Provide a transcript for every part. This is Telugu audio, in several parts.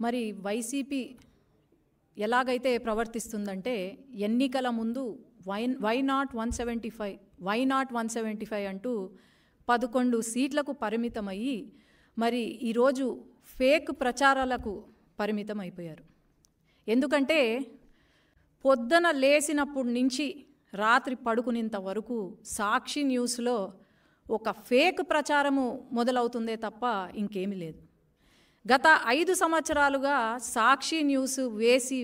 మరి వైసీపీ ఎలాగైతే ప్రవర్తిస్తుందంటే ఎన్నికల ముందు వై నాట్ 175 అంటూ 11 సీట్లకు పరిమితమయ్యి మరి ఈరోజు ఫేక్ ప్రచారాలకు పరిమితం అయిపోయారు. ఎందుకంటే పొద్దున లేసినప్పటి నుంచి రాత్రి పడుకునేంత వరకు సాక్షి న్యూస్లో ఒక ఫేక్ ప్రచారము మొదలవుతుందే తప్ప ఇంకేమీ లేదు. గత 5 సంవత్సరాలుగా సాక్షి న్యూస్ వేసి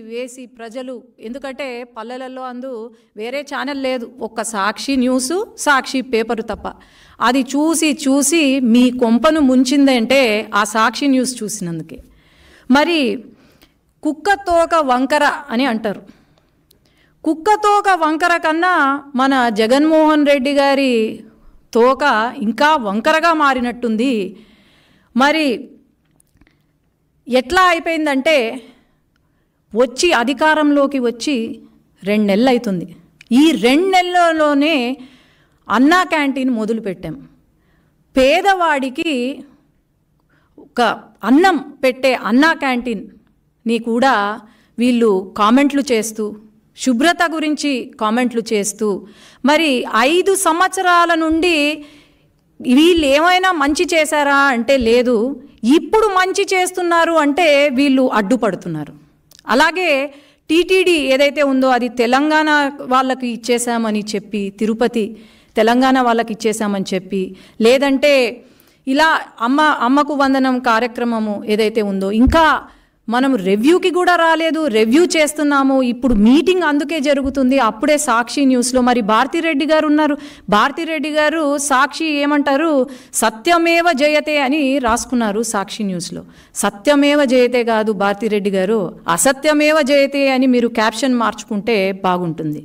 ప్రజలు, ఎందుకంటే పల్లెలలో వేరే ఛానల్ లేదు, ఒక్క సాక్షి న్యూసు సాక్షి పేపరు తప్ప, అది చూసి మీ కొంపను ముంచిందంటే ఆ సాక్షి న్యూస్ చూసినందుకే. మరి కుక్కతోక వంకర అని అంటారు. కుక్కతోక వంకర కన్నా మన జగన్మోహన్ రెడ్డి గారి తోక ఇంకా వంకరగా మారినట్టుంది. మరి ఎట్లా అయిపోయిందంటే అధికారంలోకి వచ్చి 2 నెలలు అవుతుంది. ఈ 2 నెలల్లోనే అన్నా క్యాంటీన్ మొదలుపెట్టాం. పేదవాడికి ఒక అన్నం పెట్టే అన్నా క్యాంటీన్ని కూడా వీళ్ళు కామెంట్లు చేస్తూ, శుభ్రత గురించి కామెంట్లు చేస్తూ, మరి 5 సంవత్సరాల నుండి వీళ్ళు ఏమైనా మంచి చేశారా అంటే లేదు, ఇప్పుడు మంచి చేస్తున్నారు అంటే వీళ్ళు అడ్డుపడుతున్నారు. అలాగే టీటీడీ ఏదైతే ఉందో అది తెలంగాణ వాళ్ళకి ఇచ్చేసామని చెప్పి, తిరుపతి తెలంగాణ వాళ్ళకి ఇచ్చేసామని చెప్పి, లేదంటే ఇలా అమ్మకు వందనం కార్యక్రమము ఏదైతే ఉందో ఇంకా మనం రివ్యూకి కూడా రాలేదు, రివ్యూ చేస్తున్నాము, ఇప్పుడు మీటింగ్ అందుకే జరుగుతుంది. అప్పుడే సాక్షి న్యూస్లో మరి భారతిరెడ్డి గారు ఉన్నారు. భారతిరెడ్డి గారు సాక్షి ఏమంటారు, సత్యమేవ జయతే అని రాసుకున్నారు సాక్షి న్యూస్లో. సత్యమేవ జయతే కాదు భారతిరెడ్డి గారు, అసత్యమేవ జయతే అని మీరు క్యాప్షన్ మార్చుకుంటే బాగుంటుంది.